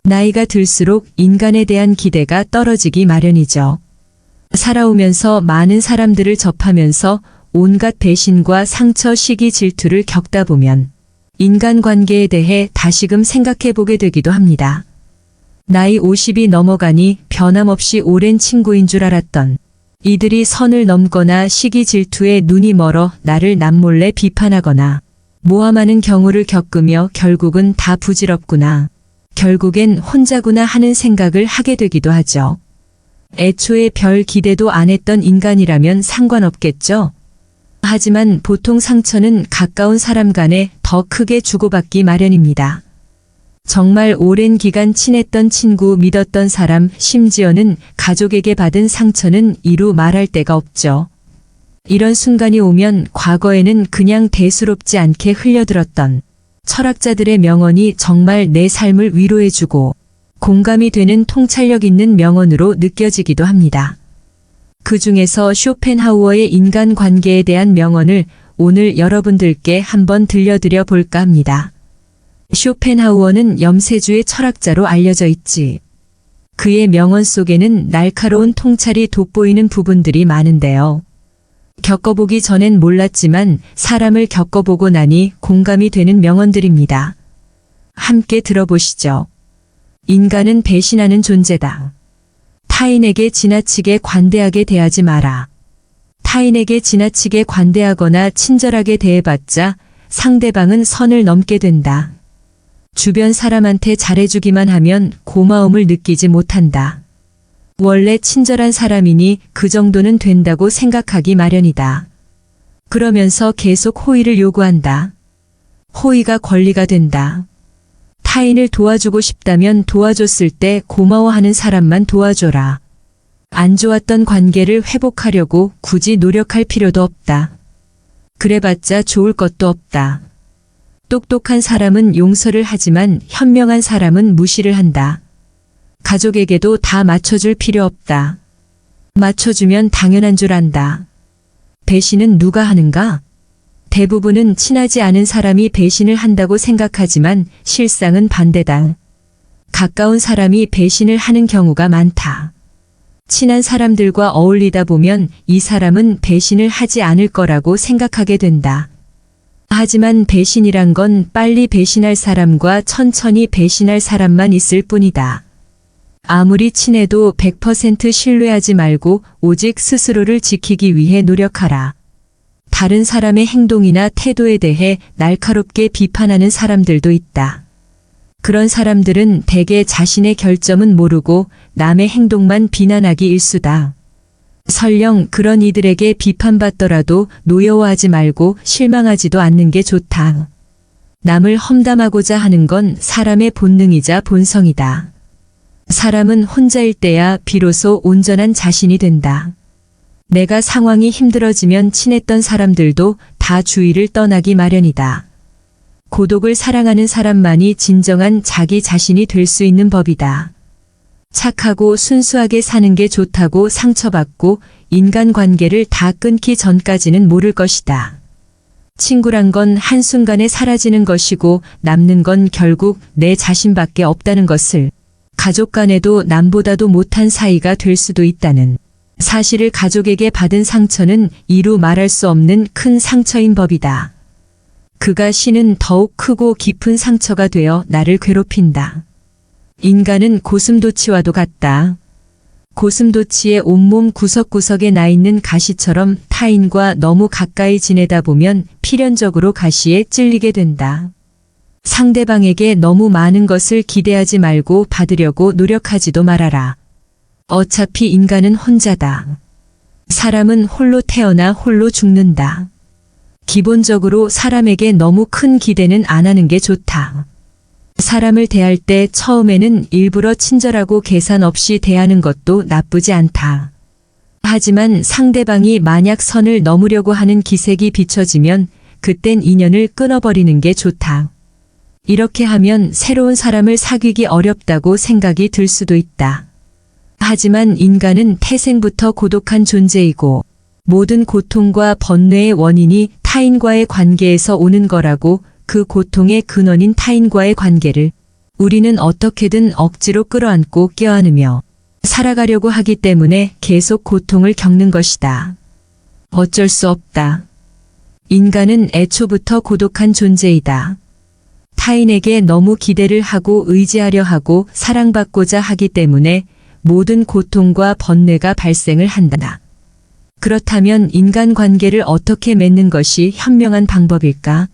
나이가 들수록 인간에 대한 기대가 떨어지기 마련이죠. 살아오면서 많은 사람들을 접하면서 온갖 배신과 상처, 시기, 질투를 겪다 보면 인간관계에 대해 다시금 생각해 보게 되기도 합니다. 나이 50이 넘어가니 변함없이 오랜 친구인 줄 알았던 이들이 선을 넘거나 시기, 질투에 눈이 멀어 나를 남몰래 비판하거나 모함하는 경우를 겪으며 결국은 다 부질없구나, 결국엔 혼자구나 하는 생각을 하게 되기도 하죠. 애초에 별 기대도 안 했던 인간이라면 상관없겠죠. 하지만 보통 상처는 가까운 사람 간에 더 크게 주고받기 마련입니다. 정말 오랜 기간 친했던 친구, 믿었던 사람, 심지어는 가족에게 받은 상처는 이루 말할 데가 없죠. 이런 순간이 오면 과거에는 그냥 대수롭지 않게 흘려들었던 철학자들의 명언이 정말 내 삶을 위로해주고 공감이 되는 통찰력 있는 명언으로 느껴지기도 합니다. 그 중에서 쇼펜하우어의 인간관계에 대한 명언을 오늘 여러분들께 한번 들려드려 볼까 합니다. 쇼펜하우어는 염세주의 철학자로 알려져 있지. 그의 명언 속에는 날카로운 통찰이 돋보이는 부분들이 많은데요. 겪어보기 전엔 몰랐지만 사람을 겪어보고 나니 공감이 되는 명언들입니다. 함께 들어보시죠. 인간은 배신하는 존재다. 타인에게 지나치게 관대하게 대하지 마라. 타인에게 지나치게 관대하거나 친절하게 대해봤자 상대방은 선을 넘게 된다. 주변 사람한테 잘해주기만 하면 고마움을 느끼지 못한다. 원래 친절한 사람이니 그 정도는 된다고 생각하기 마련이다. 그러면서 계속 호의를 요구한다. 호의가 권리가 된다. 타인을 도와주고 싶다면 도와줬을 때 고마워하는 사람만 도와줘라. 안 좋았던 관계를 회복하려고 굳이 노력할 필요도 없다. 그래봤자 좋을 것도 없다. 똑똑한 사람은 용서를 하지만 현명한 사람은 무시를 한다. 가족에게도 다 맞춰줄 필요 없다. 맞춰주면 당연한 줄 안다. 배신은 누가 하는가? 대부분은 친하지 않은 사람이 배신을 한다고 생각하지만 실상은 반대다. 가까운 사람이 배신을 하는 경우가 많다. 친한 사람들과 어울리다 보면 이 사람은 배신을 하지 않을 거라고 생각하게 된다. 하지만 배신이란 건 빨리 배신할 사람과 천천히 배신할 사람만 있을 뿐이다. 아무리 친해도 100% 신뢰하지 말고 오직 스스로를 지키기 위해 노력하라. 다른 사람의 행동이나 태도에 대해 날카롭게 비판하는 사람들도 있다. 그런 사람들은 대개 자신의 결점은 모르고 남의 행동만 비난하기 일쑤다. 설령 그런 이들에게 비판받더라도 노여워하지 말고 실망하지도 않는 게 좋다. 남을 험담하고자 하는 건 사람의 본능이자 본성이다. 사람은 혼자일 때야 비로소 온전한 자신이 된다. 내가 상황이 힘들어지면 친했던 사람들도 다 주위를 떠나기 마련이다. 고독을 사랑하는 사람만이 진정한 자기 자신이 될 수 있는 법이다. 착하고 순수하게 사는 게 좋다고 상처받고 인간관계를 다 끊기 전까지는 모를 것이다. 친구란 건 한순간에 사라지는 것이고 남는 건 결국 내 자신밖에 없다는 것을, 가족 간에도 남보다도 못한 사이가 될 수도 있다는 사실을 가족에게 받은 상처는 이루 말할 수 없는 큰 상처인 법이다. 그가 신은 더욱 크고 깊은 상처가 되어 나를 괴롭힌다. 인간은 고슴도치와도 같다. 고슴도치의 온몸 구석구석에 나 있는 가시처럼 타인과 너무 가까이 지내다 보면 필연적으로 가시에 찔리게 된다. 상대방에게 너무 많은 것을 기대하지 말고 받으려고 노력하지도 말아라. 어차피 인간은 혼자다. 사람은 홀로 태어나 홀로 죽는다. 기본적으로 사람에게 너무 큰 기대는 안 하는 게 좋다. 사람을 대할 때 처음에는 일부러 친절하고 계산 없이 대하는 것도 나쁘지 않다. 하지만 상대방이 만약 선을 넘으려고 하는 기색이 비춰지면 그땐 인연을 끊어버리는 게 좋다. 이렇게 하면 새로운 사람을 사귀기 어렵다고 생각이 들 수도 있다. 하지만 인간은 태생부터 고독한 존재이고 모든 고통과 번뇌의 원인이 타인과의 관계에서 오는 거라고, 그 고통의 근원인 타인과의 관계를 우리는 어떻게든 억지로 끌어안고 껴안으며 살아가려고 하기 때문에 계속 고통을 겪는 것이다. 어쩔 수 없다. 인간은 애초부터 고독한 존재이다. 타인에게 너무 기대를 하고 의지하려 하고 사랑받고자 하기 때문에 모든 고통과 번뇌가 발생을 한다. 그렇다면 인간관계를 어떻게 맺는 것이 현명한 방법일까?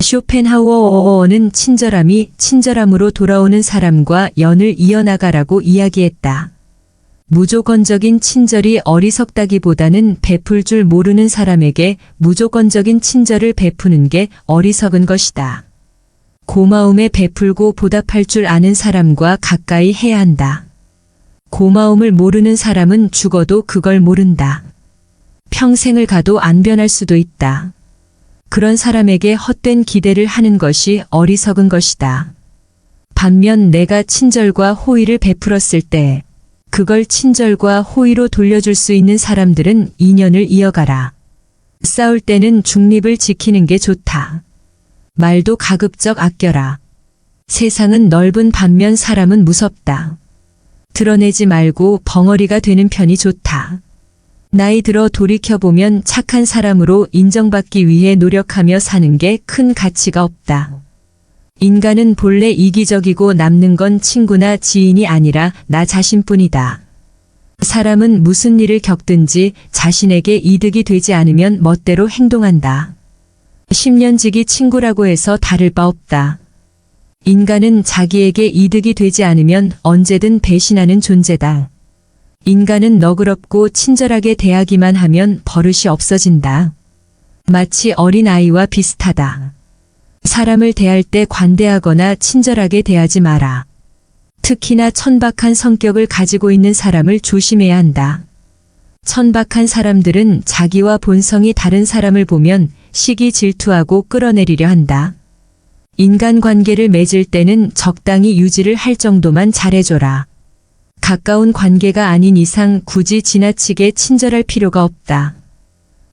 쇼펜하우어는 친절함이 친절함으로 돌아오는 사람과 연을 이어나가라고 이야기했다. 무조건적인 친절이 어리석다기보다는 베풀 줄 모르는 사람에게 무조건적인 친절을 베푸는 게 어리석은 것이다. 고마움에 베풀고 보답할 줄 아는 사람과 가까이 해야 한다. 고마움을 모르는 사람은 죽어도 그걸 모른다. 평생을 가도 안 변할 수도 있다. 그런 사람에게 헛된 기대를 하는 것이 어리석은 것이다. 반면 내가 친절과 호의를 베풀었을 때 그걸 친절과 호의로 돌려줄 수 있는 사람들은 인연을 이어가라. 싸울 때는 중립을 지키는 게 좋다. 말도 가급적 아껴라. 세상은 넓은 반면 사람은 무섭다. 드러내지 말고 벙어리가 되는 편이 좋다. 나이 들어 돌이켜보면 착한 사람으로 인정받기 위해 노력하며 사는 게 큰 가치가 없다. 인간은 본래 이기적이고 남는 건 친구나 지인이 아니라 나 자신뿐이다. 사람은 무슨 일을 겪든지 자신에게 이득이 되지 않으면 멋대로 행동한다. 10년지기 친구라고 해서 다를 바 없다. 인간은 자기에게 이득이 되지 않으면 언제든 배신하는 존재다. 인간은 너그럽고 친절하게 대하기만 하면 버릇이 없어진다. 마치 어린아이와 비슷하다. 사람을 대할 때 관대하거나 친절하게 대하지 마라. 특히나 천박한 성격을 가지고 있는 사람을 조심해야 한다. 천박한 사람들은 자기와 본성이 다른 사람을 보면 시기 질투하고 끌어내리려 한다. 인간관계를 맺을 때는 적당히 유지를 할 정도만 잘해줘라. 가까운 관계가 아닌 이상 굳이 지나치게 친절할 필요가 없다.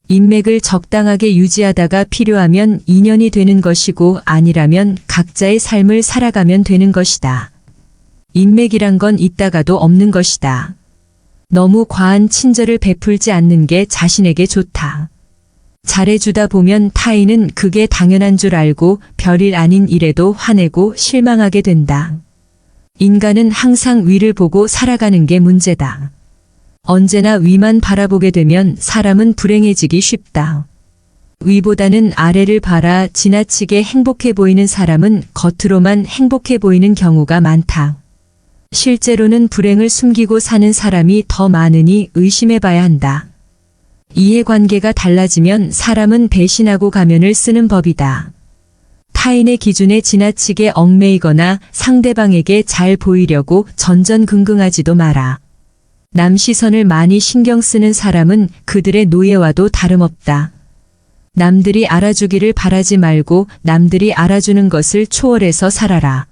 인맥을 적당하게 유지하다가 필요하면 인연이 되는 것이고 아니라면 각자의 삶을 살아가면 되는 것이다. 인맥이란 건 있다가도 없는 것이다. 너무 과한 친절을 베풀지 않는 게 자신에게 좋다. 잘해주다 보면 타인은 그게 당연한 줄 알고 별일 아닌 일에도 화내고 실망하게 된다. 인간은 항상 위를 보고 살아가는 게 문제다. 언제나 위만 바라보게 되면 사람은 불행해지기 쉽다. 위보다는 아래를 바라 지나치게 행복해 보이는 사람은 겉으로만 행복해 보이는 경우가 많다. 실제로는 불행을 숨기고 사는 사람이 더 많으니 의심해 봐야 한다. 이해관계가 달라지면 사람은 배신하고 가면을 쓰는 법이다. 타인의 기준에 지나치게 얽매이거나 상대방에게 잘 보이려고 전전긍긍하지도 마라. 남 시선을 많이 신경 쓰는 사람은 그들의 노예와도 다름없다. 남들이 알아주기를 바라지 말고 남들이 알아주는 것을 초월해서 살아라.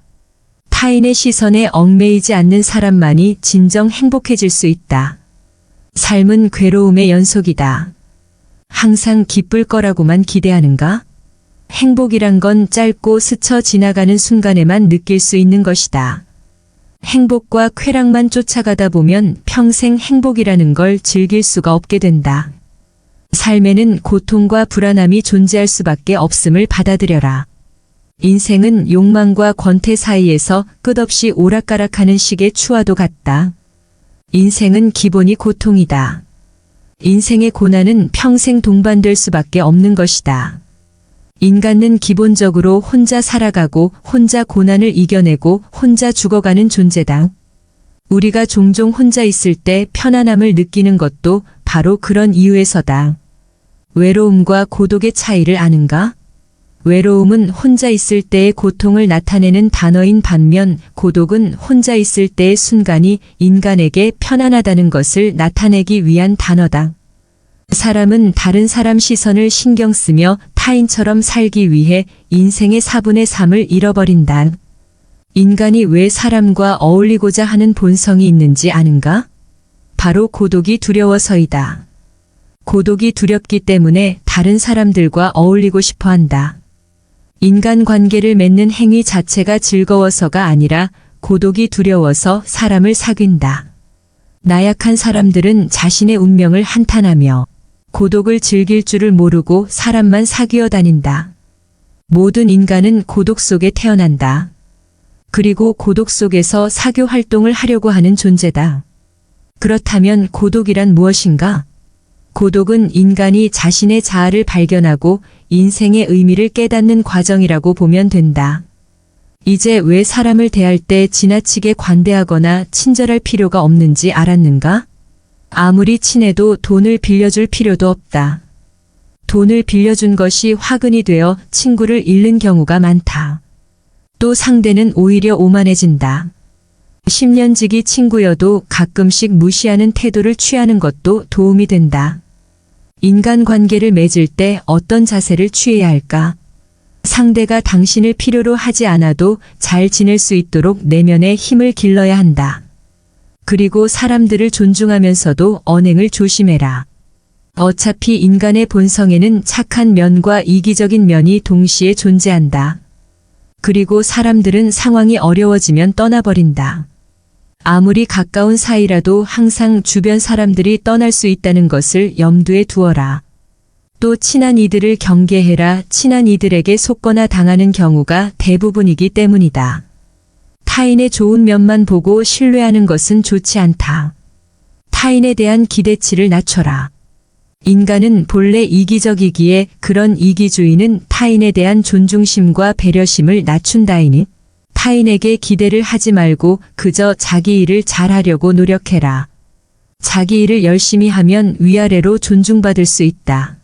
타인의 시선에 얽매이지 않는 사람만이 진정 행복해질 수 있다. 삶은 괴로움의 연속이다. 항상 기쁠 거라고만 기대하는가? 행복이란 건 짧고 스쳐 지나가는 순간에만 느낄 수 있는 것이다. 행복과 쾌락만 쫓아가다 보면 평생 행복이라는 걸 즐길 수가 없게 된다. 삶에는 고통과 불안함이 존재할 수밖에 없음을 받아들여라. 인생은 욕망과 권태 사이에서 끝없이 오락가락하는 식의 추와도 같다. 인생은 기본이 고통이다. 인생의 고난은 평생 동반될 수밖에 없는 것이다. 인간은 기본적으로 혼자 살아가고 혼자 고난을 이겨내고 혼자 죽어가는 존재다. 우리가 종종 혼자 있을 때 편안함을 느끼는 것도 바로 그런 이유에서다. 외로움과 고독의 차이를 아는가? 외로움은 혼자 있을 때의 고통을 나타내는 단어인 반면 고독은 혼자 있을 때의 순간이 인간에게 편안하다는 것을 나타내기 위한 단어다. 사람은 다른 사람 시선을 신경 쓰며 타인처럼 살기 위해 인생의 4분의 3을 잃어버린다. 인간이 왜 사람과 어울리고자 하는 본성이 있는지 아는가? 바로 고독이 두려워서이다. 고독이 두렵기 때문에 다른 사람들과 어울리고 싶어 한다. 인간관계를 맺는 행위 자체가 즐거워서가 아니라 고독이 두려워서 사람을 사귄다. 나약한 사람들은 자신의 운명을 한탄하며 고독을 즐길 줄을 모르고 사람만 사귀어 다닌다. 모든 인간은 고독 속에 태어난다. 그리고 고독 속에서 사교 활동을 하려고 하는 존재다. 그렇다면 고독이란 무엇인가? 고독은 인간이 자신의 자아를 발견하고 인생의 의미를 깨닫는 과정이라고 보면 된다. 이제 왜 사람을 대할 때 지나치게 관대하거나 친절할 필요가 없는지 알았는가? 아무리 친해도 돈을 빌려줄 필요도 없다. 돈을 빌려준 것이 화근이 되어 친구를 잃는 경우가 많다. 또 상대는 오히려 오만해진다. 10년지기 친구여도 가끔씩 무시하는 태도를 취하는 것도 도움이 된다. 인간관계를 맺을 때 어떤 자세를 취해야 할까? 상대가 당신을 필요로 하지 않아도 잘 지낼 수 있도록 내면의 힘을 길러야 한다. 그리고 사람들을 존중하면서도 언행을 조심해라. 어차피 인간의 본성에는 착한 면과 이기적인 면이 동시에 존재한다. 그리고 사람들은 상황이 어려워지면 떠나버린다. 아무리 가까운 사이라도 항상 주변 사람들이 떠날 수 있다는 것을 염두에 두어라. 또 친한 이들을 경계해라. 친한 이들에게 속거나 당하는 경우가 대부분이기 때문이다. 타인의 좋은 면만 보고 신뢰하는 것은 좋지 않다. 타인에 대한 기대치를 낮춰라. 인간은 본래 이기적이기에 그런 이기주의는 타인에 대한 존중심과 배려심을 낮춘다이니 타인에게 기대를 하지 말고 그저 자기 일을 잘하려고 노력해라. 자기 일을 열심히 하면 위아래로 존중받을 수 있다.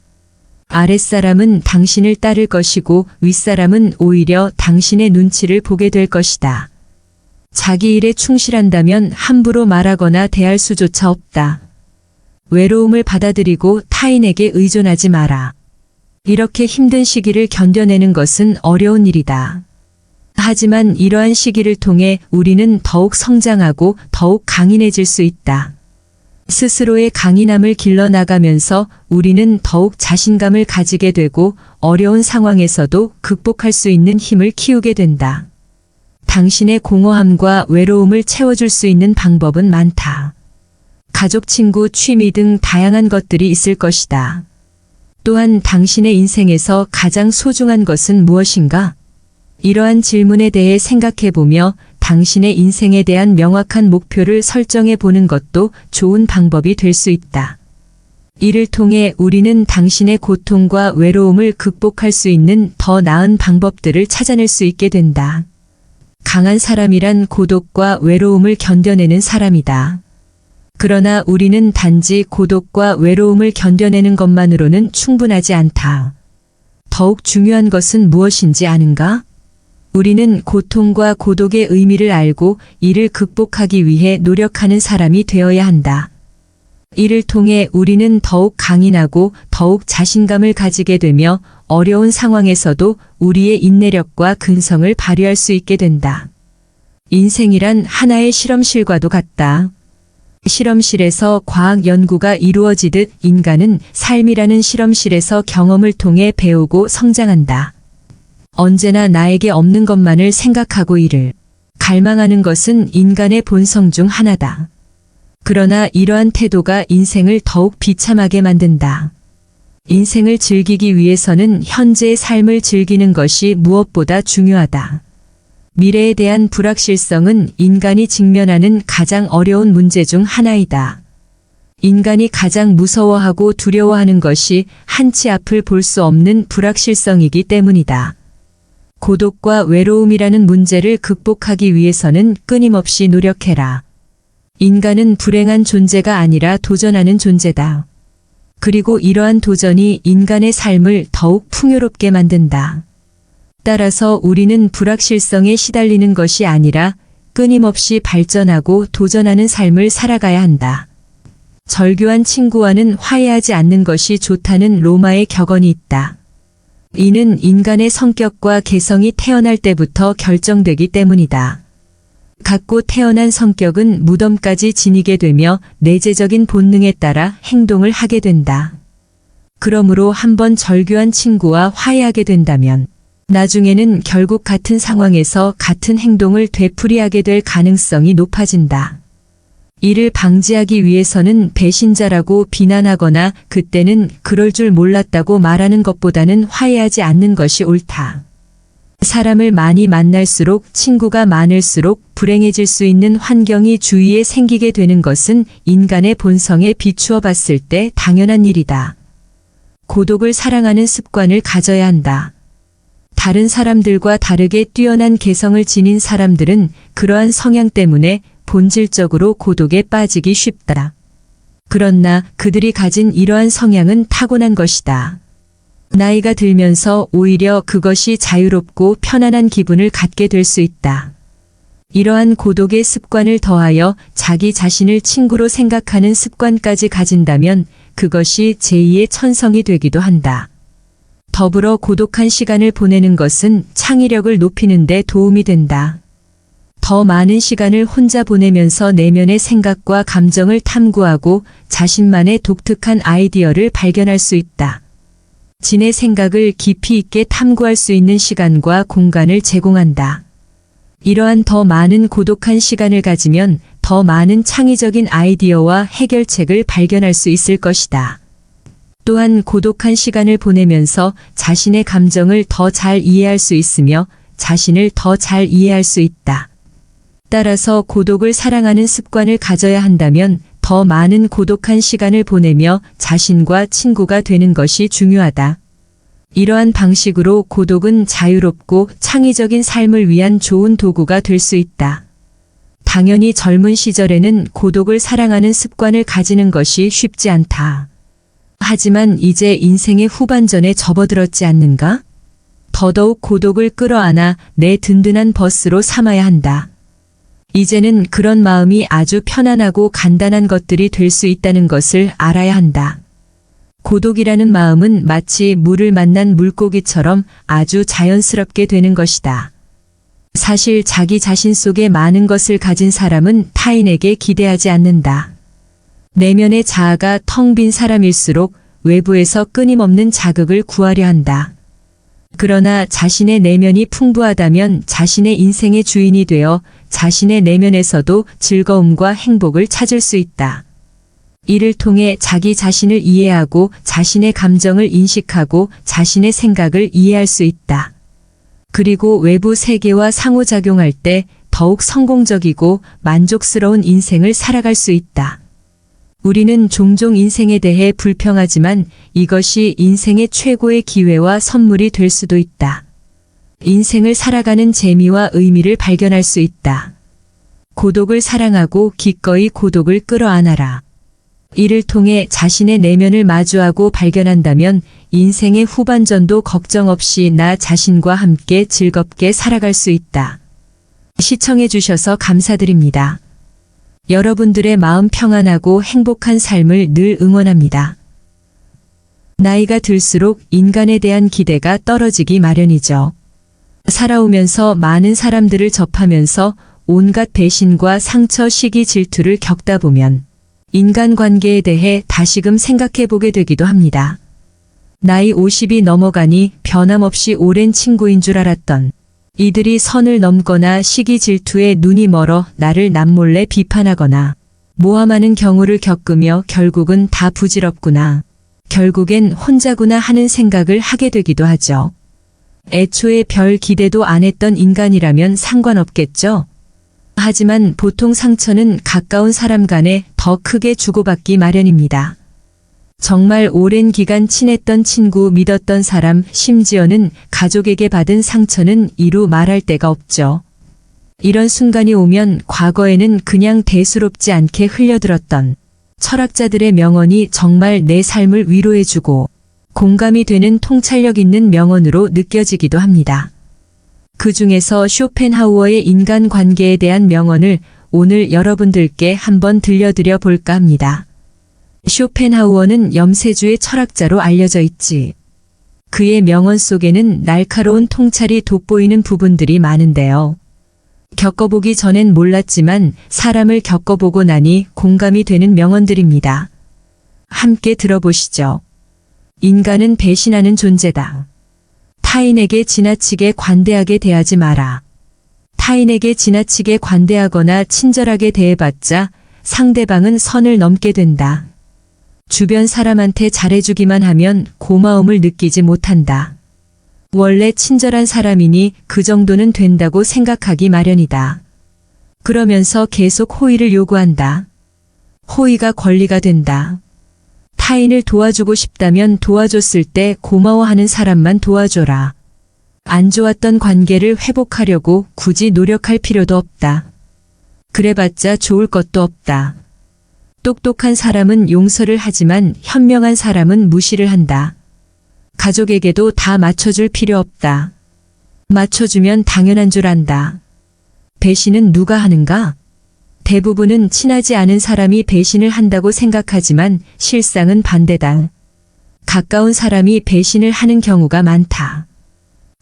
아랫사람은 당신을 따를 것이고 윗사람은 오히려 당신의 눈치를 보게 될 것이다. 자기 일에 충실한다면 함부로 말하거나 대할 수조차 없다. 외로움을 받아들이고 타인에게 의존하지 마라. 이렇게 힘든 시기를 견뎌내는 것은 어려운 일이다. 하지만 이러한 시기를 통해 우리는 더욱 성장하고 더욱 강인해질 수 있다. 스스로의 강인함을 길러나가면서 우리는 더욱 자신감을 가지게 되고 어려운 상황에서도 극복할 수 있는 힘을 키우게 된다. 당신의 공허함과 외로움을 채워줄 수 있는 방법은 많다. 가족, 친구, 취미 등 다양한 것들이 있을 것이다. 또한 당신의 인생에서 가장 소중한 것은 무엇인가? 이러한 질문에 대해 생각해보며 당신의 인생에 대한 명확한 목표를 설정해 보는 것도 좋은 방법이 될 수 있다. 이를 통해 우리는 당신의 고통과 외로움을 극복할 수 있는 더 나은 방법들을 찾아낼 수 있게 된다. 강한 사람이란 고독과 외로움을 견뎌내는 사람이다. 그러나 우리는 단지 고독과 외로움을 견뎌내는 것만으로는 충분하지 않다. 더욱 중요한 것은 무엇인지 아는가? 우리는 고통과 고독의 의미를 알고 이를 극복하기 위해 노력하는 사람이 되어야 한다. 이를 통해 우리는 더욱 강인하고 더욱 자신감을 가지게 되며 어려운 상황에서도 우리의 인내력과 근성을 발휘할 수 있게 된다. 인생이란 하나의 실험실과도 같다. 실험실에서 과학 연구가 이루어지듯 인간은 삶이라는 실험실에서 경험을 통해 배우고 성장한다. 언제나 나에게 없는 것만을 생각하고 이를 갈망하는 것은 인간의 본성 중 하나다. 그러나 이러한 태도가 인생을 더욱 비참하게 만든다. 인생을 즐기기 위해서는 현재의 삶을 즐기는 것이 무엇보다 중요하다. 미래에 대한 불확실성은 인간이 직면하는 가장 어려운 문제 중 하나이다. 인간이 가장 무서워하고 두려워하는 것이 한치 앞을 볼 수 없는 불확실성이기 때문이다. 고독과 외로움이라는 문제를 극복하기 위해서는 끊임없이 노력해라. 인간은 불행한 존재가 아니라 도전하는 존재다. 그리고 이러한 도전이 인간의 삶을 더욱 풍요롭게 만든다. 따라서 우리는 불확실성에 시달리는 것이 아니라 끊임없이 발전하고 도전하는 삶을 살아가야 한다. 절교한 친구와는 화해하지 않는 것이 좋다는 로마의 격언이 있다. 이는 인간의 성격과 개성이 태어날 때부터 결정되기 때문이다. 갖고 태어난 성격은 무덤까지 지니게 되며 내재적인 본능에 따라 행동을 하게 된다. 그러므로 한번 절교한 친구와 화해하게 된다면 나중에는 결국 같은 상황에서 같은 행동을 되풀이하게 될 가능성이 높아진다. 이를 방지하기 위해서는 배신자라고 비난하거나 그때는 그럴 줄 몰랐다고 말하는 것보다는 화해하지 않는 것이 옳다. 사람을 많이 만날수록 친구가 많을수록 불행해질 수 있는 환경이 주위에 생기게 되는 것은 인간의 본성에 비추어 봤을 때 당연한 일이다. 고독을 사랑하는 습관을 가져야 한다. 다른 사람들과 다르게 뛰어난 개성을 지닌 사람들은 그러한 성향 때문에 본질적으로 고독에 빠지기 쉽다. 그러나 그들이 가진 이러한 성향은 타고난 것이다. 나이가 들면서 오히려 그것이 자유롭고 편안한 기분을 갖게 될 수 있다. 이러한 고독의 습관을 더하여 자기 자신을 친구로 생각하는 습관까지 가진다면 그것이 제2의 천성이 되기도 한다. 더불어 고독한 시간을 보내는 것은 창의력을 높이는 데 도움이 된다. 더 많은 시간을 혼자 보내면서 내면의 생각과 감정을 탐구하고 자신만의 독특한 아이디어를 발견할 수 있다. 진의 생각을 깊이 있게 탐구할 수 있는 시간과 공간을 제공한다. 이러한 더 많은 고독한 시간을 가지면 더 많은 창의적인 아이디어와 해결책을 발견할 수 있을 것이다. 또한 고독한 시간을 보내면서 자신의 감정을 더 잘 이해할 수 있으며 자신을 더 잘 이해할 수 있다. 따라서 고독을 사랑하는 습관을 가져야 한다면 더 많은 고독한 시간을 보내며 자신과 친구가 되는 것이 중요하다. 이러한 방식으로 고독은 자유롭고 창의적인 삶을 위한 좋은 도구가 될 수 있다. 당연히 젊은 시절에는 고독을 사랑하는 습관을 가지는 것이 쉽지 않다. 하지만 이제 인생의 후반전에 접어들었지 않는가? 더더욱 고독을 끌어안아 내 든든한 버스로 삼아야 한다. 이제는 그런 마음이 아주 편안하고 간단한 것들이 될 수 있다는 것을 알아야 한다. 고독이라는 마음은 마치 물을 만난 물고기처럼 아주 자연스럽게 되는 것이다. 사실 자기 자신 속에 많은 것을 가진 사람은 타인에게 기대하지 않는다. 내면의 자아가 텅 빈 사람일수록 외부에서 끊임없는 자극을 구하려 한다. 그러나 자신의 내면이 풍부하다면 자신의 인생의 주인이 되어 자신의 내면에서도 즐거움과 행복을 찾을 수 있다. 이를 통해 자기 자신을 이해하고 자신의 감정을 인식하고 자신의 생각을 이해할 수 있다. 그리고 외부 세계와 상호작용할 때 더욱 성공적이고 만족스러운 인생을 살아갈 수 있다. 우리는 종종 인생에 대해 불평하지만 이것이 인생의 최고의 기회와 선물이 될 수도 있다. 인생을 살아가는 재미와 의미를 발견할 수 있다. 고독을 사랑하고 기꺼이 고독을 끌어안아라. 이를 통해 자신의 내면을 마주하고 발견한다면 인생의 후반전도 걱정 없이 나 자신과 함께 즐겁게 살아갈 수 있다. 시청해 주셔서 감사드립니다. 여러분들의 마음 평안하고 행복한 삶을 늘 응원합니다. 나이가 들수록 인간에 대한 기대가 떨어지기 마련이죠. 살아오면서 많은 사람들을 접하면서 온갖 배신과 상처, 시기, 질투를 겪다 보면 인간관계에 대해 다시금 생각해 보게 되기도 합니다. 나이 50이 넘어가니 변함없이 오랜 친구인 줄 알았던 이들이 선을 넘거나 시기 질투에 눈이 멀어 나를 남몰래 비판하거나 모함하는 경우를 겪으며 결국은 다 부질없구나. 결국엔 혼자구나 하는 생각을 하게 되기도 하죠. 애초에 별 기대도 안 했던 인간이라면 상관없겠죠. 하지만 보통 상처는 가까운 사람 간에 더 크게 주고받기 마련입니다. 정말 오랜 기간 친했던 친구, 믿었던 사람, 심지어는 가족에게 받은 상처는 이루 말할 데가 없죠. 이런 순간이 오면 과거에는 그냥 대수롭지 않게 흘려들었던 철학자들의 명언이 정말 내 삶을 위로해주고 공감이 되는 통찰력 있는 명언으로 느껴지기도 합니다. 그 중에서 쇼펜하우어의 인간관계에 대한 명언을 오늘 여러분들께 한번 들려드려 볼까 합니다. 쇼펜하우어는 염세주의 철학자로 알려져 있지. 그의 명언 속에는 날카로운 통찰이 돋보이는 부분들이 많은데요. 겪어보기 전엔 몰랐지만 사람을 겪어보고 나니 공감이 되는 명언들입니다. 함께 들어보시죠. 인간은 배신하는 존재다. 타인에게 지나치게 관대하게 대하지 마라. 타인에게 지나치게 관대하거나 친절하게 대해봤자 상대방은 선을 넘게 된다. 주변 사람한테 잘해주기만 하면 고마움을 느끼지 못한다. 원래 친절한 사람이니 그 정도는 된다고 생각하기 마련이다. 그러면서 계속 호의를 요구한다. 호의가 권리가 된다. 타인을 도와주고 싶다면 도와줬을 때 고마워하는 사람만 도와줘라. 안 좋았던 관계를 회복하려고 굳이 노력할 필요도 없다. 그래봤자 좋을 것도 없다. 똑똑한 사람은 용서를 하지만 현명한 사람은 무시를 한다. 가족에게도 다 맞춰줄 필요 없다. 맞춰주면 당연한 줄 안다. 배신은 누가 하는가? 대부분은 친하지 않은 사람이 배신을 한다고 생각하지만 실상은 반대다. 가까운 사람이 배신을 하는 경우가 많다.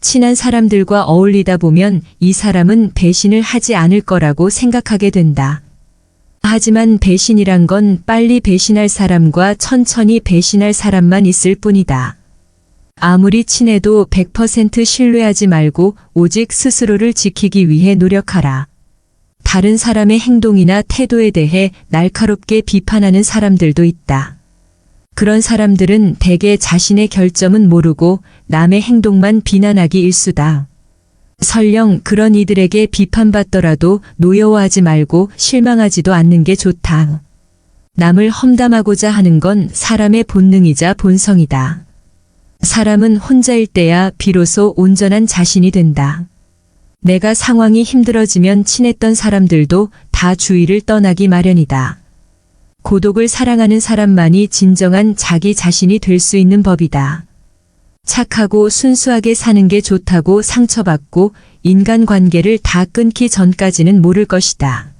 친한 사람들과 어울리다 보면 이 사람은 배신을 하지 않을 거라고 생각하게 된다. 하지만 배신이란 건 빨리 배신할 사람과 천천히 배신할 사람만 있을 뿐이다. 아무리 친해도 100% 신뢰하지 말고 오직 스스로를 지키기 위해 노력하라. 다른 사람의 행동이나 태도에 대해 날카롭게 비판하는 사람들도 있다. 그런 사람들은 대개 자신의 결점은 모르고 남의 행동만 비난하기 일쑤다. 설령 그런 이들에게 비판받더라도 노여워하지 말고 실망하지도 않는 게 좋다. 남을 험담하고자 하는 건 사람의 본능이자 본성이다. 사람은 혼자일 때야 비로소 온전한 자신이 된다. 내가 상황이 힘들어지면 친했던 사람들도 다 주위를 떠나기 마련이다. 고독을 사랑하는 사람만이 진정한 자기 자신이 될 수 있는 법이다. 착하고 순수하게 사는 게 좋다고 상처받고 인간관계를 다 끊기 전까지는 모를 것이다.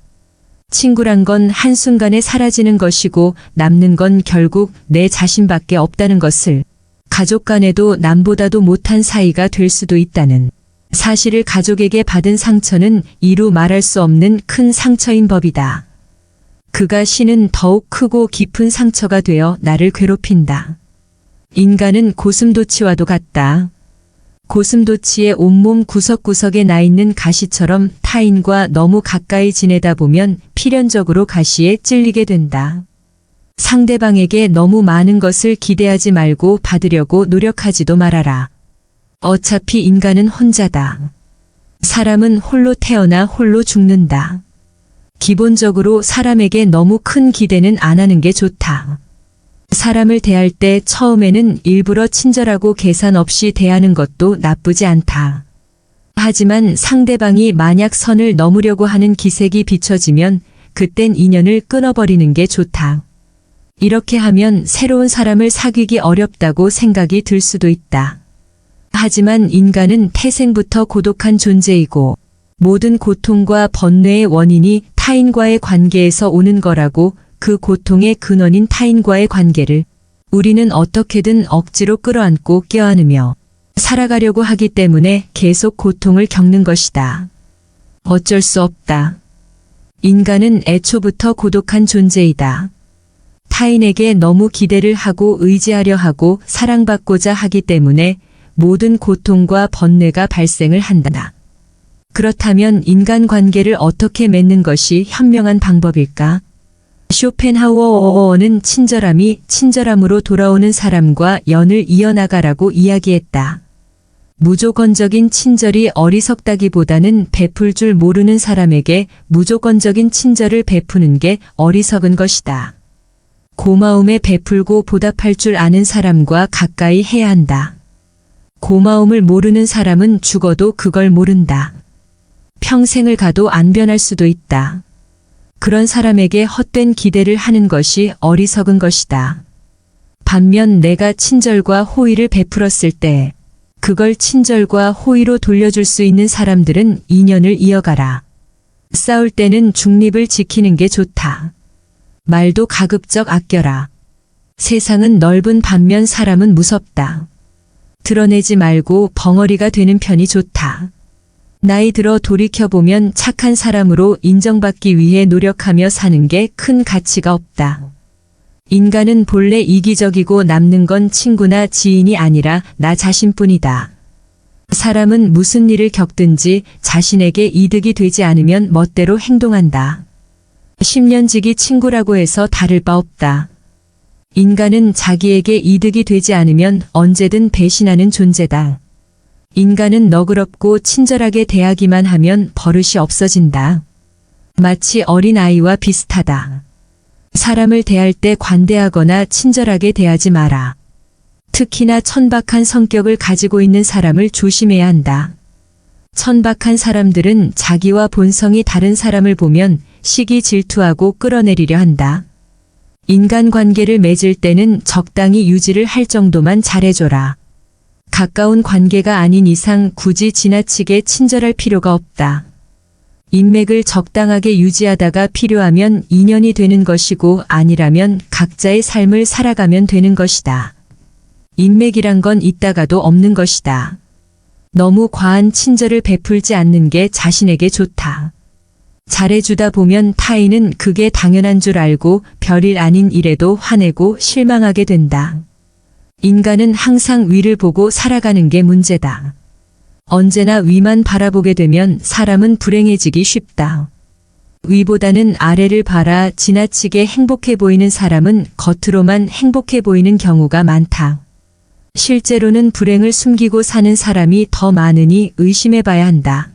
친구란 건 한순간에 사라지는 것이고 남는 건 결국 내 자신밖에 없다는 것을, 가족 간에도 남보다도 못한 사이가 될 수도 있다는 사실을 가족에게 받은 상처는 이루 말할 수 없는 큰 상처인 법이다. 그가 신은 더욱 크고 깊은 상처가 되어 나를 괴롭힌다. 인간은 고슴도치와도 같다. 고슴도치의 온몸 구석구석에 나 있는 가시처럼 타인과 너무 가까이 지내다 보면 필연적으로 가시에 찔리게 된다. 상대방에게 너무 많은 것을 기대하지 말고 받으려고 노력하지도 말아라. 어차피 인간은 혼자다. 사람은 홀로 태어나 홀로 죽는다. 기본적으로 사람에게 너무 큰 기대는 안 하는 게 좋다. 사람을 대할 때 처음에는 일부러 친절하고 계산 없이 대하는 것도 나쁘지 않다. 하지만 상대방이 만약 선을 넘으려고 하는 기색이 비춰지면 그땐 인연을 끊어버리는 게 좋다. 이렇게 하면 새로운 사람을 사귀기 어렵다고 생각이 들 수도 있다. 하지만 인간은 태생부터 고독한 존재이고 모든 고통과 번뇌의 원인이 타인과의 관계에서 오는 거라고, 그 고통의 근원인 타인과의 관계를 우리는 어떻게든 억지로 끌어안고 껴안으며 살아가려고 하기 때문에 계속 고통을 겪는 것이다. 어쩔 수 없다. 인간은 애초부터 고독한 존재이다. 타인에게 너무 기대를 하고 의지하려 하고 사랑받고자 하기 때문에 모든 고통과 번뇌가 발생을 한다. 그렇다면 인간관계를 어떻게 맺는 것이 현명한 방법일까? 쇼펜하우어는 친절함이 친절함으로 돌아오는 사람과 연을 이어나가라고 이야기했다. 무조건적인 친절이 어리석다기보다는 베풀 줄 모르는 사람에게 무조건적인 친절을 베푸는 게 어리석은 것이다. 고마움에 베풀고 보답할 줄 아는 사람과 가까이 해야 한다. 고마움을 모르는 사람은 죽어도 그걸 모른다. 평생을 가도 안 변할 수도 있다. 그런 사람에게 헛된 기대를 하는 것이 어리석은 것이다. 반면 내가 친절과 호의를 베풀었을 때 그걸 친절과 호의로 돌려줄 수 있는 사람들은 인연을 이어가라. 싸울 때는 중립을 지키는 게 좋다. 말도 가급적 아껴라. 세상은 넓은 반면 사람은 무섭다. 드러내지 말고 벙어리가 되는 편이 좋다. 나이 들어 돌이켜보면 착한 사람으로 인정받기 위해 노력하며 사는 게 큰 가치가 없다. 인간은 본래 이기적이고 남는 건 친구나 지인이 아니라 나 자신뿐이다. 사람은 무슨 일을 겪든지 자신에게 이득이 되지 않으면 멋대로 행동한다. 10년지기 친구라고 해서 다를 바 없다. 인간은 자기에게 이득이 되지 않으면 언제든 배신하는 존재다. 인간은 너그럽고 친절하게 대하기만 하면 버릇이 없어진다. 마치 어린아이와 비슷하다. 사람을 대할 때 관대하거나 친절하게 대하지 마라. 특히나 천박한 성격을 가지고 있는 사람을 조심해야 한다. 천박한 사람들은 자기와 본성이 다른 사람을 보면 시기 질투하고 끌어내리려 한다. 인간관계를 맺을 때는 적당히 유지를 할 정도만 잘해줘라. 가까운 관계가 아닌 이상 굳이 지나치게 친절할 필요가 없다. 인맥을 적당하게 유지하다가 필요하면 인연이 되는 것이고 아니라면 각자의 삶을 살아가면 되는 것이다. 인맥이란 건 있다가도 없는 것이다. 너무 과한 친절을 베풀지 않는 게 자신에게 좋다. 잘해주다 보면 타인은 그게 당연한 줄 알고 별일 아닌 일에도 화내고 실망하게 된다. 인간은 항상 위를 보고 살아가는 게 문제다. 언제나 위만 바라보게 되면 사람은 불행해지기 쉽다. 위보다는 아래를 바라 지나치게 행복해 보이는 사람은 겉으로만 행복해 보이는 경우가 많다. 실제로는 불행을 숨기고 사는 사람이 더 많으니 의심해 봐야 한다.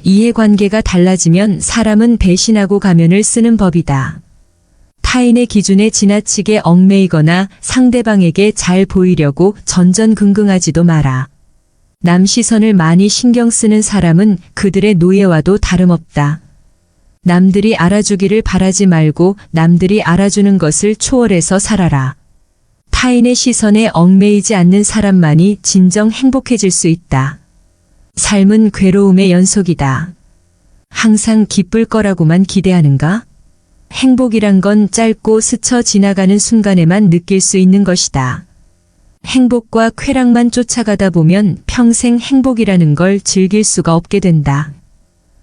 이해관계가 달라지면 사람은 배신하고 가면을 쓰는 법이다. 타인의 기준에 지나치게 얽매이거나 상대방에게 잘 보이려고 전전긍긍하지도 마라. 남 시선을 많이 신경 쓰는 사람은 그들의 노예와도 다름없다. 남들이 알아주기를 바라지 말고 남들이 알아주는 것을 초월해서 살아라. 타인의 시선에 얽매이지 않는 사람만이 진정 행복해질 수 있다. 삶은 괴로움의 연속이다. 항상 기쁠 거라고만 기대하는가? 행복이란 건 짧고 스쳐 지나가는 순간에만 느낄 수 있는 것이다. 행복과 쾌락만 쫓아가다 보면 평생 행복이라는 걸 즐길 수가 없게 된다.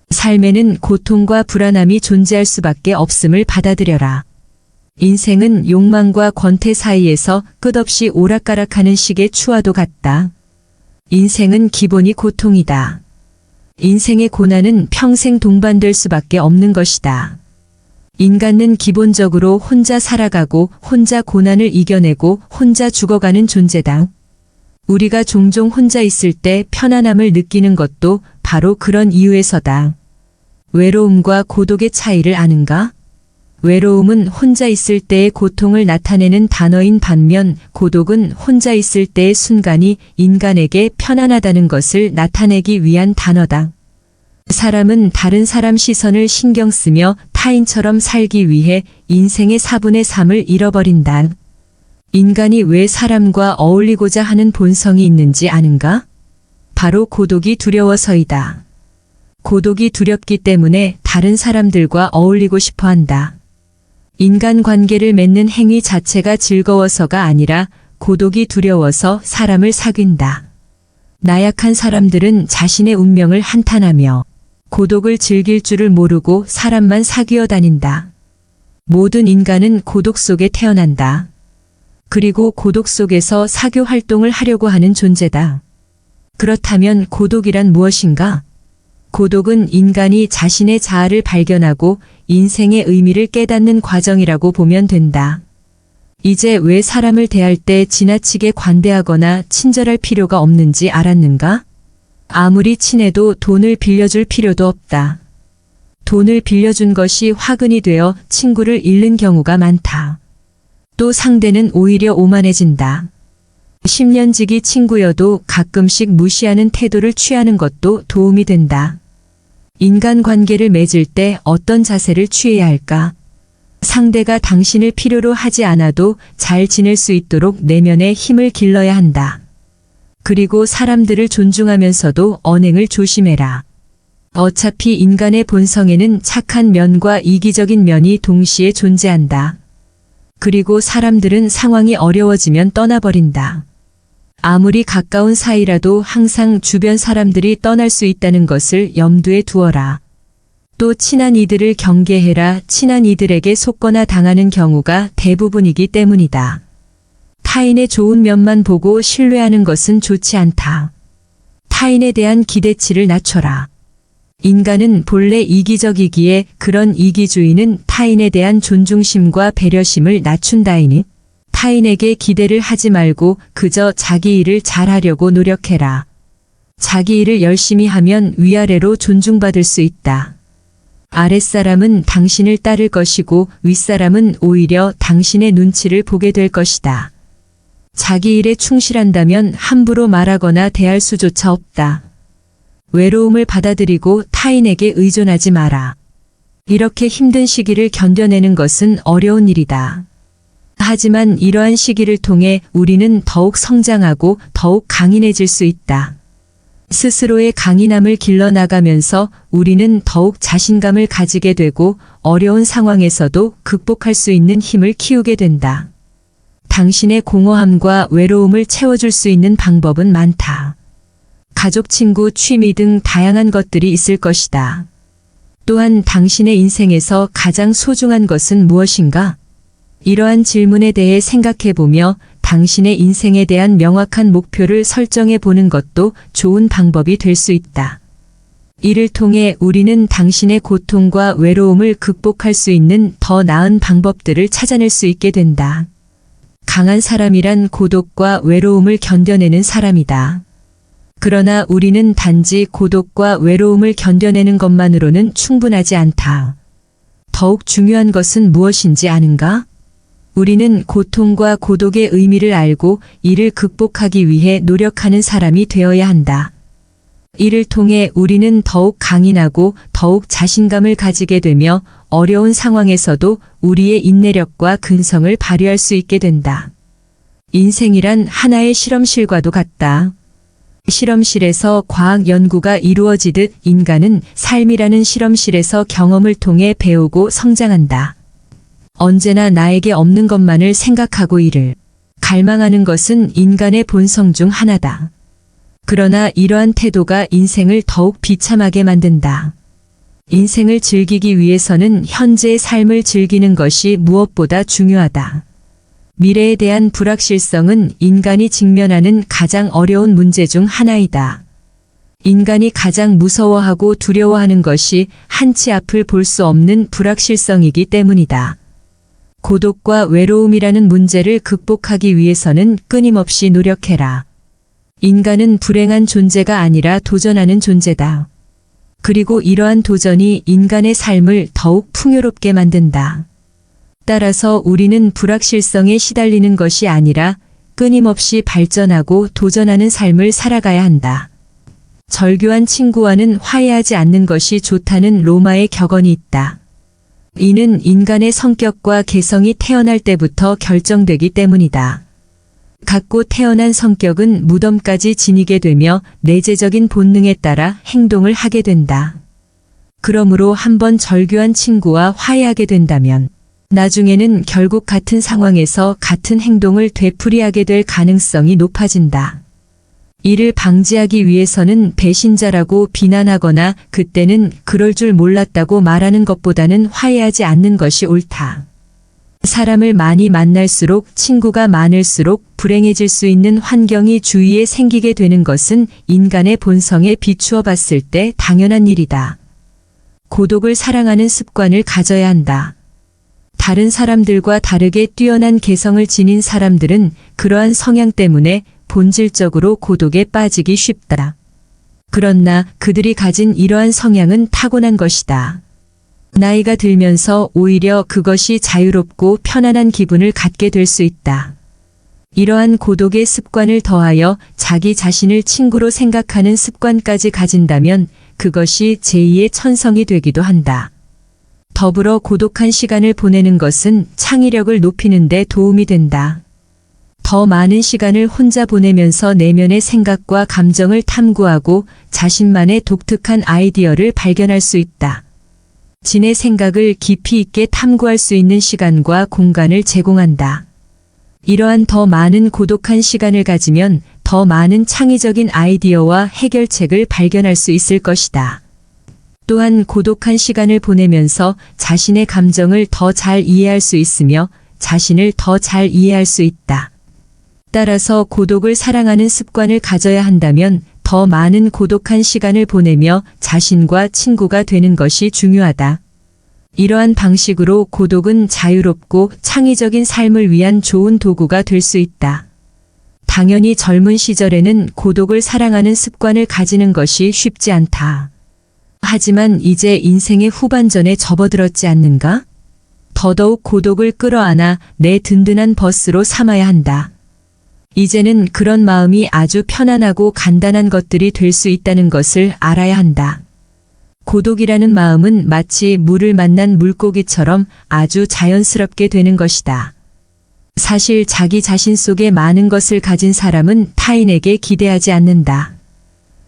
삶에는 고통과 불안함이 존재할 수밖에 없음을 받아들여라. 인생은 욕망과 권태 사이에서 끝없이 오락가락하는 식의 추와도 같다. 인생은 기본이 고통이다. 인생의 고난은 평생 동반될 수밖에 없는 것이다. 인간은 기본적으로 혼자 살아가고 혼자 고난을 이겨내고 혼자 죽어가는 존재다. 우리가 종종 혼자 있을 때 편안함을 느끼는 것도 바로 그런 이유에서다. 외로움과 고독의 차이를 아는가? 외로움은 혼자 있을 때의 고통을 나타내는 단어인 반면 고독은 혼자 있을 때의 순간이 인간에게 편안하다는 것을 나타내기 위한 단어다. 사람은 다른 사람 시선을 신경 쓰며 타인처럼 살기 위해 인생의 4분의 3을 잃어버린다. 인간이 왜 사람과 어울리고자 하는 본성이 있는지 아는가? 바로 고독이 두려워서이다. 고독이 두렵기 때문에 다른 사람들과 어울리고 싶어 한다. 인간관계를 맺는 행위 자체가 즐거워서가 아니라 고독이 두려워서 사람을 사귄다. 나약한 사람들은 자신의 운명을 한탄하며 고독을 즐길 줄을 모르고 사람만 사귀어 다닌다. 모든 인간은 고독 속에 태어난다. 그리고 고독 속에서 사교 활동을 하려고 하는 존재다. 그렇다면 고독이란 무엇인가? 고독은 인간이 자신의 자아를 발견하고 인생의 의미를 깨닫는 과정이라고 보면 된다. 이제 왜 사람을 대할 때 지나치게 관대하거나 친절할 필요가 없는지 알았는가? 아무리 친해도 돈을 빌려줄 필요도 없다. 돈을 빌려준 것이 화근이 되어 친구를 잃는 경우가 많다. 또 상대는 오히려 오만해진다. 10년지기 친구여도 가끔씩 무시하는 태도를 취하는 것도 도움이 된다. 인간관계를 맺을 때 어떤 자세를 취해야 할까? 상대가 당신을 필요로 하지 않아도 잘 지낼 수 있도록 내면의 힘을 길러야 한다. 그리고 사람들을 존중하면서도 언행을 조심해라. 어차피 인간의 본성에는 착한 면과 이기적인 면이 동시에 존재한다. 그리고 사람들은 상황이 어려워지면 떠나버린다. 아무리 가까운 사이라도 항상 주변 사람들이 떠날 수 있다는 것을 염두에 두어라. 또 친한 이들을 경계해라. 친한 이들에게 속거나 당하는 경우가 대부분이기 때문이다. 타인의 좋은 면만 보고 신뢰하는 것은 좋지 않다. 타인에 대한 기대치를 낮춰라. 인간은 본래 이기적이기에 그런 이기주의는 타인에 대한 존중심과 배려심을 낮춘다이니 타인에게 기대를 하지 말고 그저 자기 일을 잘하려고 노력해라. 자기 일을 열심히 하면 위아래로 존중받을 수 있다. 아랫사람은 당신을 따를 것이고 윗사람은 오히려 당신의 눈치를 보게 될 것이다. 자기 일에 충실한다면 함부로 말하거나 대할 수조차 없다. 외로움을 받아들이고 타인에게 의존하지 마라. 이렇게 힘든 시기를 견뎌내는 것은 어려운 일이다. 하지만 이러한 시기를 통해 우리는 더욱 성장하고 더욱 강인해질 수 있다. 스스로의 강인함을 길러나가면서 우리는 더욱 자신감을 가지게 되고 어려운 상황에서도 극복할 수 있는 힘을 키우게 된다. 당신의 공허함과 외로움을 채워줄 수 있는 방법은 많다. 가족, 친구, 취미 등 다양한 것들이 있을 것이다. 또한 당신의 인생에서 가장 소중한 것은 무엇인가? 이러한 질문에 대해 생각해보며 당신의 인생에 대한 명확한 목표를 설정해 보는 것도 좋은 방법이 될 수 있다. 이를 통해 우리는 당신의 고통과 외로움을 극복할 수 있는 더 나은 방법들을 찾아낼 수 있게 된다. 강한 사람이란 고독과 외로움을 견뎌내는 사람이다. 그러나 우리는 단지 고독과 외로움을 견뎌내는 것만으로는 충분하지 않다. 더욱 중요한 것은 무엇인지 아는가? 우리는 고통과 고독의 의미를 알고 이를 극복하기 위해 노력하는 사람이 되어야 한다. 이를 통해 우리는 더욱 강인하고 더욱 자신감을 가지게 되며 어려운 상황에서도 우리의 인내력과 근성을 발휘할 수 있게 된다. 인생이란 하나의 실험실과도 같다. 실험실에서 과학 연구가 이루어지듯 인간은 삶이라는 실험실에서 경험을 통해 배우고 성장한다. 언제나 나에게 없는 것만을 생각하고 이를 갈망하는 것은 인간의 본성 중 하나다. 그러나 이러한 태도가 인생을 더욱 비참하게 만든다. 인생을 즐기기 위해서는 현재의 삶을 즐기는 것이 무엇보다 중요하다. 미래에 대한 불확실성은 인간이 직면하는 가장 어려운 문제 중 하나이다. 인간이 가장 무서워하고 두려워하는 것이 한치 앞을 볼 수 없는 불확실성이기 때문이다. 고독과 외로움이라는 문제를 극복하기 위해서는 끊임없이 노력해라. 인간은 불행한 존재가 아니라 도전하는 존재다. 그리고 이러한 도전이 인간의 삶을 더욱 풍요롭게 만든다. 따라서 우리는 불확실성에 시달리는 것이 아니라 끊임없이 발전하고 도전하는 삶을 살아가야 한다. 절교한 친구와는 화해하지 않는 것이 좋다는 로마의 격언이 있다. 이는 인간의 성격과 개성이 태어날 때부터 결정되기 때문이다. 갖고 태어난 성격은 무덤까지 지니게 되며 내재적인 본능에 따라 행동을 하게 된다. 그러므로 한번 절교한 친구와 화해하게 된다면 나중에는 결국 같은 상황에서 같은 행동을 되풀이하게 될 가능성이 높아진다. 이를 방지하기 위해서는 배신자라고 비난하거나 그때는 그럴 줄 몰랐다고 말하는 것보다는 화해하지 않는 것이 옳다. 사람을 많이 만날수록 친구가 많을수록 불행해질 수 있는 환경이 주위에 생기게 되는 것은 인간의 본성에 비추어 봤을 때 당연한 일이다. 고독을 사랑하는 습관을 가져야 한다. 다른 사람들과 다르게 뛰어난 개성을 지닌 사람들은 그러한 성향 때문에 본질적으로 고독에 빠지기 쉽다. 그러나 그들이 가진 이러한 성향은 타고난 것이다. 나이가 들면서 오히려 그것이 자유롭고 편안한 기분을 갖게 될 수 있다. 이러한 고독의 습관을 더하여 자기 자신을 친구로 생각하는 습관까지 가진다면 그것이 제2의 천성이 되기도 한다. 더불어 고독한 시간을 보내는 것은 창의력을 높이는 데 도움이 된다. 더 많은 시간을 혼자 보내면서 내면의 생각과 감정을 탐구하고 자신만의 독특한 아이디어를 발견할 수 있다. 진의 생각을 깊이 있게 탐구할 수 있는 시간과 공간을 제공한다. 이러한 더 많은 고독한 시간을 가지면 더 많은 창의적인 아이디어와 해결책을 발견할 수 있을 것이다. 또한 고독한 시간을 보내면서 자신의 감정을 더 잘 이해할 수 있으며 자신을 더 잘 이해할 수 있다. 따라서 고독을 사랑하는 습관을 가져야 한다면 더 많은 고독한 시간을 보내며 자신과 친구가 되는 것이 중요하다. 이러한 방식으로 고독은 자유롭고 창의적인 삶을 위한 좋은 도구가 될 수 있다. 당연히 젊은 시절에는 고독을 사랑하는 습관을 가지는 것이 쉽지 않다. 하지만 이제 인생의 후반전에 접어들었지 않는가? 더더욱 고독을 끌어안아 내 든든한 버스로 삼아야 한다. 이제는 그런 마음이 아주 편안하고 간단한 것들이 될 수 있다는 것을 알아야 한다. 고독이라는 마음은 마치 물을 만난 물고기처럼 아주 자연스럽게 되는 것이다. 사실 자기 자신 속에 많은 것을 가진 사람은 타인에게 기대하지 않는다.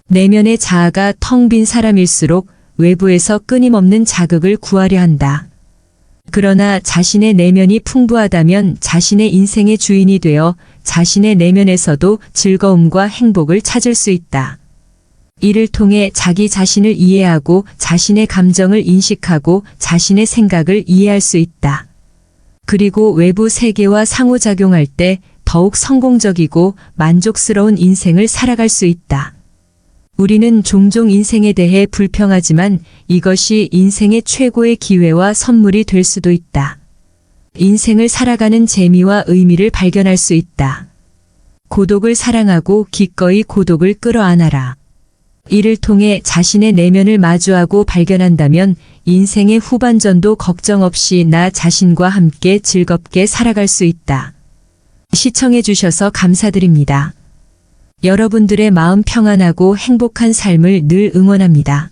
내면의 자아가 텅 빈 사람일수록 외부에서 끊임없는 자극을 구하려 한다. 그러나 자신의 내면이 풍부하다면 자신의 인생의 주인이 되어 자신의 내면에서도 즐거움과 행복을 찾을 수 있다. 이를 통해 자기 자신을 이해하고 자신의 감정을 인식하고 자신의 생각을 이해할 수 있다. 그리고 외부 세계와 상호작용할 때 더욱 성공적이고 만족스러운 인생을 살아갈 수 있다. 우리는 종종 인생에 대해 불평하지만 이것이 인생의 최고의 기회와 선물이 될 수도 있다. 인생을 살아가는 재미와 의미를 발견할 수 있다. 고독을 사랑하고 기꺼이 고독을 끌어안아라. 이를 통해 자신의 내면을 마주하고 발견한다면 인생의 후반전도 걱정 없이 나 자신과 함께 즐겁게 살아갈 수 있다. 시청해 주셔서 감사드립니다. 여러분들의 마음 평안하고 행복한 삶을 늘 응원합니다.